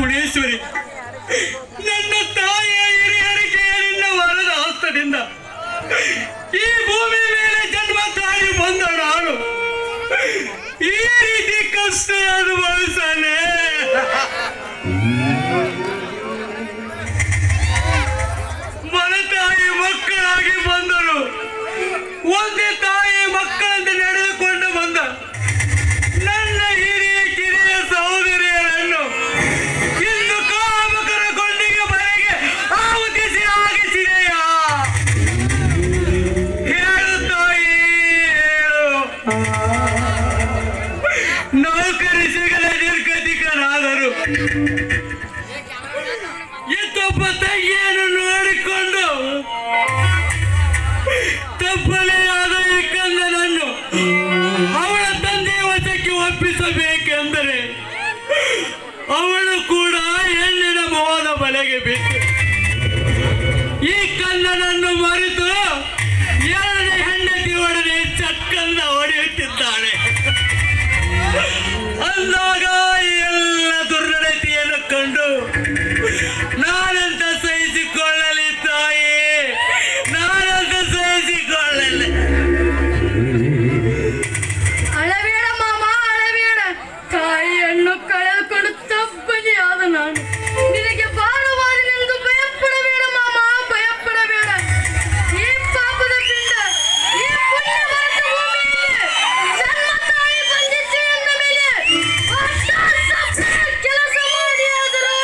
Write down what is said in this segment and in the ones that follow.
ಅನ್ನಪೂರ್ಣೇಶ್ವರಿ, ನನ್ನ ತಾಯಿಯ ಹಿರಿಯರಿಗೆ ನಿನ್ನ ವರದ ಹಸ್ತದಿಂದ ಈ ಭೂಮಿ ಮೇಲೆ ಜನ್ಮ ತಾಯಿ ಬಂದ ನಾನು ಈ ರೀತಿ ಕಷ್ಟ ಅನುಭವಿಸಲೇ. ಮನತಾಯಿ ಮಕ್ಕಳಾಗಿ ಬಂದರು, ಒಂದೇ ತಾಯಿ ಮಕ್ಕಳಂತೆ ನಡೆದುಕೊಂಡು ಬಂದ ನನ್ನ ಹಿರಿಯ ಕಿರಿಯ ಸಹೋದರಿಯರನ್ನು ಇಂದು ಕಾಮಕರ ಕೊಂಡಿಗೆ ಬರೆಗೆ ಆವತಿಸಿ ಆಗಿಸಿದೆಯಾ? ಹೇಳು ತಾಯಿ, ಹೇಳು. ನೌಕರಿ ಸಿಗದೆ ನಿರ್ಗತಿಕನಾದರು ಇತ್ತೊಬ್ಬ ತಂಗಿಯನ್ನು ನೋಡಿಕೊಂಡು ತಪ್ಪಲೇ ಆದ ಈ ಕಂದನನ್ನು ಅವಳ ತಂದೆಯ ವಶಕ್ಕೆ ಒಪ್ಪಿಸಬೇಕೆಂದರೆ ಅವಳು ಕೂಡ ಹೆಣ್ಣಿನ ಮೋಹದ ಬಲೆಗೆ ಬಿತ್ತು ಈ ಕಂದನನ್ನು ಮರೆತು ಎರಡನೇ ಹೆಂಡತಿ ಒಡನೆ ಚಕ್ಕಂದ ಹೊಡೆಯುತ್ತಿದ್ದಾಳೆ. ಅಂದಾಗ ಎಲ್ಲ ದುರ್ನಡತೆಯನ್ನು ಕಂಡು ನಾನಂತ ಸಹಿಸಿಕೊಳ್ಳಲಿ ತಾಯಿ, ನಾನಂತ ಸಹಿಸಿಕೊಳ್ಳಲಿ. ಅಳಬೇಡ ಮಾಮ, ಅಳಬೇಡ. ತಾಯಿಯನ್ನು ಕಳೆದುಕೊಂಡು ತಪ್ಪಲಿ ಆದ ನಾನು ನಿನಗೆ ಬಾರವಾದನೆಂದು ಭಯಪಡಬೇಡ ಮಾಮ, ಭಯಪಡಬೇಡ. ಈ ಪಾಪದ ಪಿಂಡ, ಈ ಪುಣ್ಯ ಭರತ ಭೂಮಿಯಲ್ಲಿ ಜನ್ಮ ತಾಯಿ ಬಂದಿತ್ತು ಎಂದ ಮೇಲೆ ಕೆಲಸ ಮಾಡಿ ಆದರೂ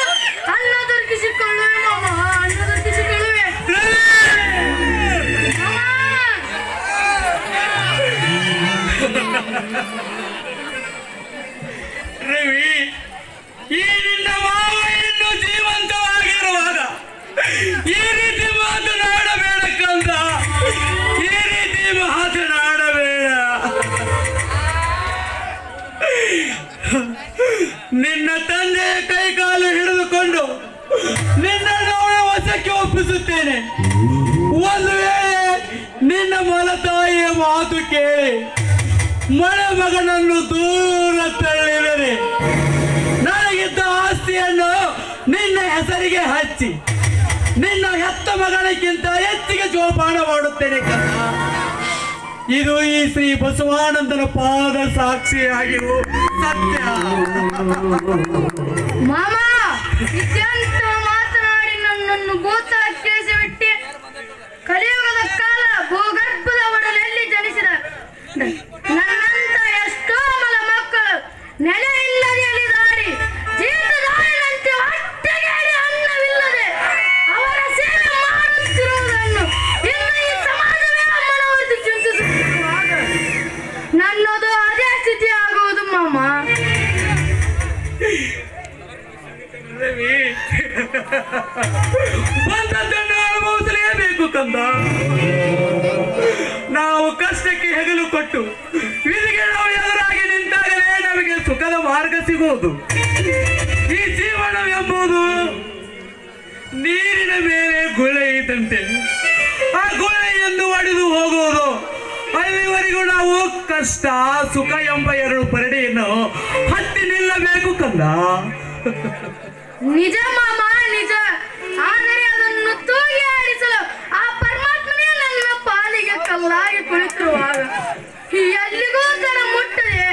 ಅನ್ನ ದೊರಕಿಸಿಕೊಳ್ಳುವೆ ಮಾಮ, ಅನ್ನ ದೊರಕಿಸಿಕೊಳ್ಳುವೆ. ರವಿ, ಈ ನಿನ್ನ ಮಾವ ಇನ್ನು ಜೀವಂತವಾಗಿರುವಾಗ ಈ ರೀತಿ ಮಾತನಾಡಬೇಡ ಕಂದ, ಈ ರೀತಿ ಮಾತನಾಡಬೇಡ. ನಿನ್ನ ತಂದೆಯ ಕೈಕಾಲು ಹಿಡಿದುಕೊಂಡು ನಿನ್ನನ್ನು ಅವಳ ವಶಕ್ಕೆ ಒಪ್ಪಿಸುತ್ತೇನೆ. ಒಂದು ವೇಳೆ ನಿನ್ನ ಮಲತಾಯಿಯ ಮಾತು ಕೇಳಿ ಮಳೆ ಮಗನನ್ನು ದೂರ ತಳ್ಳಿದರೆ ನನಗಿದ್ದ ಆಸ್ತಿಯನ್ನು ನಿನ್ನ ಹೆಸರಿಗೆ ಹಚ್ಚಿ ನಿನ್ನ ಹೆತ್ತ ಮಗನಕ್ಕಿಂತ ಹೆಚ್ಚಿಗೆ ಜೋಪಾನ ಮಾಡುತ್ತೇನೆ ಕನ್ನ. ಇದು ಈ ಶ್ರೀ ಬಸವಾನಂದನ ಪಾದ ಸಾಕ್ಷಿಯಾಗಿರು ಸತ್ಯ. ಮಾಮ, ಇತ್ಯಂತ ಮಾತನಾಡಿ ನನ್ನನ್ನು ಗೋಚರಕ್ಕೆ ಬಿಟ್ಟಿ ಕಲಿಯುಗದ ಕಾಲ ಭೂಗರ್ಭದ ಒಡಲಲ್ಲಿ ಜನಿಸಿದ ನನ್ನಂತ ಎಷ್ಟೋ ಮಲ ಮಕ್ಕಳು ನೆಲೆ ಇಲ್ಲದೆ ಅಲಿದಾಡಿ ಜೀತದಾರಿನಂತೆ ಹೊಟ್ಟೆಗೇಡಿ ಅನ್ನವಿಲ್ಲದೆ ಅವರ ಸೇವೆ ಮಾಡುತ್ತಿರುವುದನ್ನು ಇನ್ನು ಈ ಸಮಾಜವೇ ಮನವರಿತು ಚಿಂತಿಸುತ್ತಿರುವಾಗ ನನ್ನದು ಅದೇ ಸ್ಥಿತಿ ಆಗುವುದು ಮಾಮ. ರವಿ, ಬಂದದ್ದನ್ನು ಅನುಭವಿಸಲೇಬೇಕು ಕಂದ. ನಾವು ಕಷ್ಟಕ್ಕೆ ಹೆಗಲು ಕೊಟ್ಟು ವಿಧಿಗೆ ನಾವು ಎದುರಾಗಿ ನಿಂತಾಗಲೇ ನಮಗೆ ಸುಖದ ಮಾರ್ಗ ಸಿಗುವುದು. ಈ ಜೀವನವೆಂಬುದು ನೀರಿನ ಮೇಲೆ ಗುಳೆ ಇದ್ದಂತೆ, ಆ ಗುಳೆಯನ್ನು ಒಡೆದು ಹೋಗುವುದು. ಅಲ್ಲಿವರೆಗೂ ನಾವು ಕಷ್ಟ ಸುಖ ಎಂಬ ಎರಡು ಪರಡಿಯನ್ನು ಹತ್ತಿ ನಿಲ್ಲಬೇಕು ಕಂದ. ನಿಜ ಮಾಮ, ನಿಜ. ಆದರೆ ಅದನ್ನು ತೂಗಿ ಆಡಿಸಲು ಆ ಪರಮಾತ್ಮನೇ ನನ್ನ ಪಾಲಿಗೆ ಕಲ್ಲಾಗಿ ಕುಳಿತಿರುವಾಗ ಎಲ್ಲಿಗೂ ತರ ಮುಟ್ಟದೆ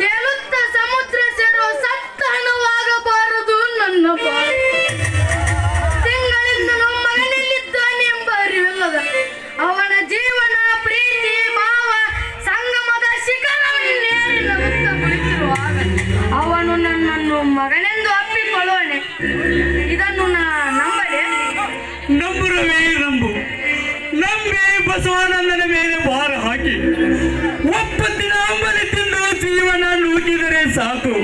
ತೇಲುತ್ತ ಸಮುದ್ರ ಸೇರುವ ಸತ್ತ ಹಣವಾಗಬಾರದು ನನ್ನ ಪಾಲು. ತಿಂಗಳಿಂದಲೂ ಮಗನಲ್ಲಿದ್ದಾನೆ ಎಂಬ ಅರಿವಿಲ್ಲದ ಅವನ ಜೀವನ ಪ್ರೀತಿ ಭಾವ ಸಂಗಮದ ಶಿಖರವನ್ನೇರಿ ನಗುತ್ತ ಕುಳಿತಿರುವಾಗ ಅವನು ನನ್ನನ್ನು ಮಗನೆಂದು ಅಪ್ಪಿಕೊಳ್ಳುವನೆ. ಇದನ್ನು ನಂಬಲೆ? ನಂಬುರವೇ ನಂಬು. ನಂಬಿ ಬಸವಾನಂದನ ಮೇಲೆ ಭಾರ ಹಾಕಿ ಒಪ್ಪತ್ತಿನ ಅಂಬಲಿ ತಿಂದು ಜೀವನ ನೂಕಿದರೆ ಸಾಕು.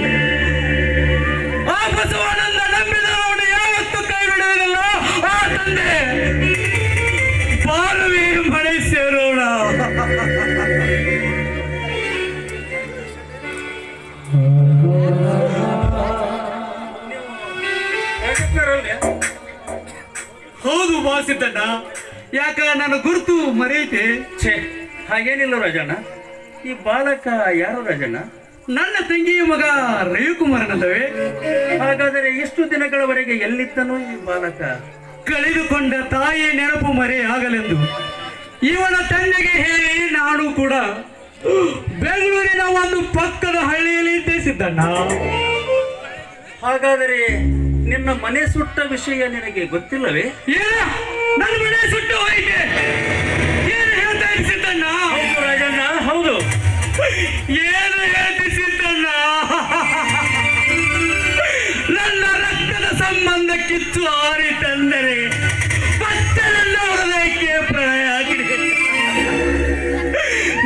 ಆ ಬಸವಾನಂದ ನಂಬಿದವನು ಯಾವತ್ತೂ ಕೈ ಬಿಡುವುದಿಲ್ಲ. ಆ ತಂದೆ ಬಾಳುವೆ ಮಳೆ ಸೇರೋಣ. ಹೌದು ಬಾಸಿದ್ದಣ್ಣ, ಯಾಕ ನನ್ನ ಗುರುತು ಮರೆಯಿತೆ? ಛೇ, ಹಾಗೇನಿಲ್ಲ ರಾಜಣ್ಣ. ಈ ಬಾಲಕ ಯಾರು ರಾಜಣ್ಣ? ನನ್ನ ತಂಗಿಯ ಮಗ ರವಿಕುಮಾರನಲ್ಲವೇ? ಹಾಗಾದರೆ ಇಷ್ಟು ದಿನಗಳವರೆಗೆ ಎಲ್ಲಿದ್ದನು ಈ ಬಾಲಕ? ಕಳೆದುಕೊಂಡ ತಾಯಿಯ ನೆನಪು ಮರೆಯಾಗಲೆಂದು ಇವನ ತಂದೆಗೆ ಹೇಳಿ ನಾನು ಕೂಡ ಬೆಂಗಳೂರಿನ ಒಂದು ಪಕ್ಕದ ಹಳ್ಳಿಯಲ್ಲಿ ಇದ್ದಿದ್ದಣ್ಣ. ಹಾಗಾದರೆ ನಿನ್ನ ಮನೆ ಸುಟ್ಟ ವಿಷಯ ನಿನಗೆ ಗೊತ್ತಿಲ್ಲವೇ? ಏನ ನನ್ನ ಮನೆ ಸುಟ್ಟು ಹೋಯ್ತೆ? ಏನು ಹೇಳ್ತಾ ಇರಿಸಿದ್ದಣ್ಣ? ಹೌದು ರಾಜಣ್ಣ, ಹೌದು. ಏನು ಹೇಳ್ತಿಸಿದ್ದಣ್ಣ? ನನ್ನ ರಕ್ತದ ಸಂಬಂಧ ಕಿತ್ತು ಆರಿತಂದರೆ ಮತ್ತೆ ನನ್ನ ಹೃದಯಕ್ಕೆ ಪ್ರಳಯ ಆಗಿದೆ.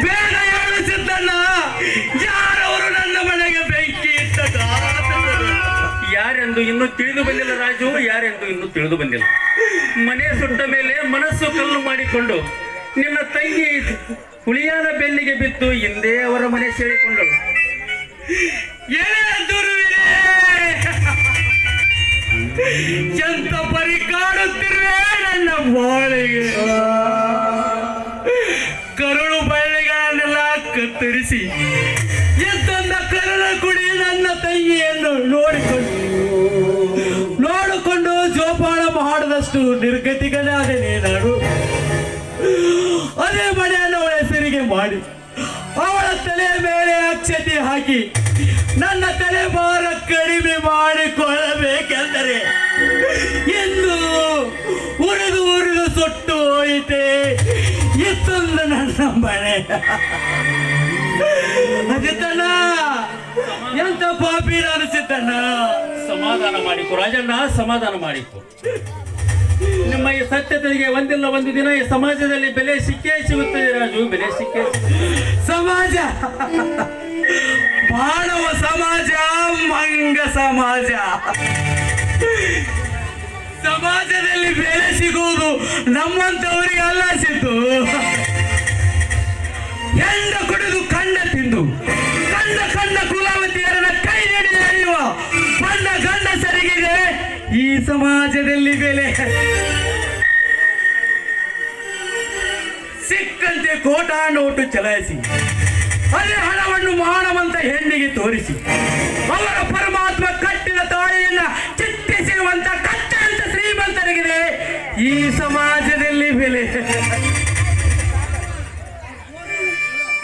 ಬೇಡ ಹೇಳಿಸಿದ್ದಣ್ಣ, ಯಾರವರು ನನ್ನ ಮನೆಗೆ ಬೆಂಕಿ ಇಟ್ಟ ಯಾರೆಂದು ಇನ್ನೂ ತಿಳಿದು ಬಂದಿಲ್ಲ ರಾಜು, ಯಾರೆಂದು ಇನ್ನೂ ತಿಳಿದು ಬಂದಿಲ್ಲ. ಮನೆ ಸುಟ್ಟ ಮೇಲೆ ಮನಸ್ಸು ಕಲ್ಲು ಮಾಡಿಕೊಂಡು ನಿನ್ನ ತಂಗಿ ಹುಳಿಯಾದ ಬೆನ್ನಿಗೆ ಬಿದ್ದು ಹಿಂದೆ ಅವರ ಮನೆ ಸೇರಿಕೊಂಡಳು. ಎಂತ ಪರಿ ಕಾಡುತ್ತಿರುವೆ ನನ್ನ ಬಾಳಿಗೆ. ಕರುಳು ಬಳ್ಳಿಗಳನ್ನೆಲ್ಲ ಕತ್ತರಿಸಿ ಎಂತೊಂದ ಕರುಳ ಕುಡಿ ನನ್ನ ತಂಗಿಯನ್ನು ನೋಡಿಕೊಂಡು ಜೋಪಾನ ಮಾಡದಷ್ಟು ನಿರ್ಗತಿಗನಾದನೇ ನಾನು. ಅದೇ ಮನೆಯನ್ನು ಅವಳ ಹೆಸರಿಗೆ ಮಾಡಿ ಅವಳ ತಲೆಯ ಮೇಲೆ ಅಕ್ಷತೆ ಹಾಕಿ ನನ್ನ ತಲೆ ಭಾರ ಕಡಿಮೆ ಮಾಡಿಕೊಳ್ಳಬೇಕೆಂದರೆ ಎಂದು ಉರಿದು ಸುಟ್ಟು ಹೋಯಿತೆ ಇತ್ತೊಂದು ನನ್ನ ಮನೆ. ಅಜಿತಣ್ಣ, ಎಂತ ಪಾಪಿ ನಾನು ಸಿದ್ದಣ್ಣ. ಸಮಾಧಾನ ಮಾಡಿಕೊ ರಾಜಣ್ಣ, ಸಮಾಧಾನ ಮಾಡಿಕೊ. ನಿಮ್ಮ ಈ ಸತ್ಯತೆಗೆ ಒಂದಿಲ್ಲ ಒಂದು ದಿನ ಈ ಸಮಾಜದಲ್ಲಿ ಬೆಲೆ ಸಿಕ್ಕೇ ಸಿಗುತ್ತದೆ ರಾಜು, ಬೆಲೆ ಸಿಕ್ಕೇ. ಸಮಾಜ ಮಾನವ ಸಮಾಜ, ಮಂಗ ಸಮಾಜ. ಸಮಾಜದಲ್ಲಿ ಬೆಲೆ ಸಿಗುವುದು ನಮ್ಮಂತವರಿಗೆ ಅಲ್ಲ ಸಿದ್ದು. ಹೆಂಡ ಕುಡಿದು ಕಂಡ ತಿಂದು ಕಂಡ ಕುಲಾವತಿಯರನ್ನ ಕೈ ಹಿಡಿಯುವ ಬಂದ ಗಂಡಸರಿಗಿದೆ ಈ ಸಮಾಜದಲ್ಲಿ ಬೆಲೆ. ಸಿಕ್ಕಂತೆ ಕೋಟಾ ನೋಟು ಚಲಾಯಿಸಿ ಅದೇ ಹಣವನ್ನು ಮಾನವಂತ ಹೆಣ್ಣಿಗೆ ತೋರಿಸಿ ಅವರ ಪರಮಾತ್ಮ ಕಟ್ಟಿದ ತಾಯಿಯನ್ನ ಚಿಟ್ಟಿಸಿರುವಂತ ಕಟ್ಟಂತ ಶ್ರೀಮಂತರಿಗಿದೆ ಈ ಸಮಾಜದಲ್ಲಿ ಬೆಲೆ.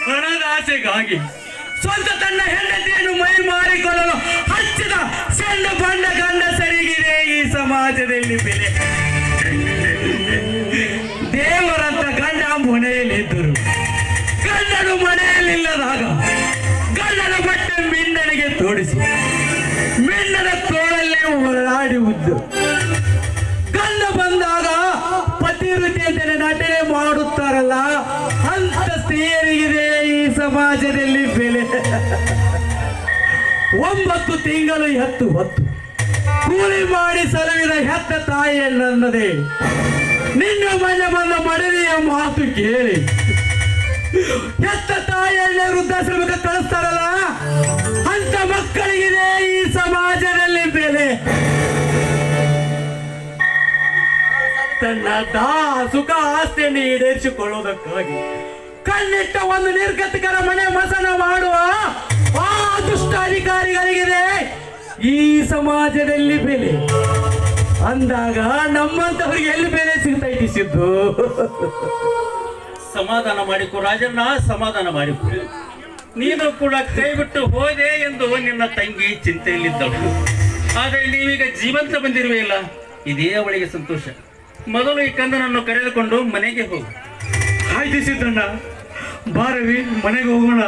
ಹಣದ ಆಸೆಗಾಗಿ ಸ್ವಂತ ತನ್ನ ಹೆಂಡತಿಯನ್ನು ಮೈ ಮಾರಿಕೊಳ್ಳಲು ಹಚ್ಚಿದ ಸಣ್ಣ ಬಂಡ ಗಂಡಸರಿಗಿದೆ ಈ ಸಮಾಜದಲ್ಲಿ ಬೆಲೆ. ದೇವರಂತ ಗಂಡ ಮನೆಯಲ್ಲಿದ್ದರು, ಗಂಡನು ಮನೆಯಲ್ಲಿಲ್ಲದಾಗ ಗಂಡನ ಬಟ್ಟೆ ಮಿಂಡನಿಗೆ ತೋಡಿಸಿ ಮಿಂಡನ ತೋಳಲ್ಲಿ ಓಡಾಡುವುದು. ಗಂಡ ಬಂದಾಗ ಪತಿ ವೃತ್ತಿಯಂತೆ ನಟನೆ ಮಾಡುತ್ತಾರಲ್ಲ ಅಂತ ಸ್ತ್ರೀಯರಿಗಿದೆ ಈ ಸಮಾಜದಲ್ಲಿ ಬೆಲೆ. 9 ತಿಂಗಳು ಹೆತ್ತು ಹೊತ್ತು ಕೂಲಿ ಮಾಡಿ ಸಲುವಿದ ಹೆತ್ತ ತಾಯಿಯನ್ನದೇ ನಿನ್ನ ಮನೆ ಬಂದ ಮಡದಿಯ ಮಾತು ಕೇಳಿ ಹೆತ್ತ ತಾಯಿಯನ್ನೇ ವೃದ್ಧಾಶ್ರಮಕ್ಕೆ ಕಳಿಸ್ತಾರಲ್ಲ ಅಂತ ಮಕ್ಕಳಿಗಿದೆ ಈ ಸಮಾಜದಲ್ಲಿ ಬೆಲೆ. ತನ್ನ ಸುಖ ಆಸ್ತಿಯನ್ನು ಈಡೇರಿಸಿಕೊಳ್ಳುವುದಕ್ಕಾಗಿ ಕಣ್ಣಿಟ್ಟ ಒಂದು ನಿರ್ಗತಿಕರ ಮನೆ ಮಸನ ಮಾಡುವ ಆ ದುಷ್ಟ ಅಧಿಕಾರಿಗಳಿಗಿದೆ ಈ ಸಮಾಜದಲ್ಲಿ ಬೆಲೆ. ಅಂದಾಗ ನಮ್ಮಂತವರಿಗೆ ಎಲ್ಲಿ ಬೆಲೆ ಸಿಗ್ತೈತಿ ಸಿದ್ದು? ಸಮಾಧಾನ ಮಾಡಿಕೊ ರಾಜಣ್ಣ, ಸಮಾಧಾನ ಮಾಡಿಕೊ. ನೀನು ಕೂಡ ಕೈ ಬಿಟ್ಟು ಹೋದೆ ಎಂದು ನಿನ್ನ ತಂಗಿ ಚಿಂತೆಯಲ್ಲಿದ್ದಳು. ಆದರೆ ನೀವೀಗ ಜೀವಂತ ಬಂದಿರುವೆಯಲ್ಲ, ಇದೇ ಅವಳಿಗೆ ಸಂತೋಷ. ಮೊದಲು ಈ ಕಂದನನ್ನು ಕರೆದುಕೊಂಡು ಮನೆಗೆ ಹೋಗು. ಆಯ್ತು ಸಿದ್ದಣ್ಣ, ಬಾರವಿ ಮನೆಗೆ ಹೋಗೋಣ.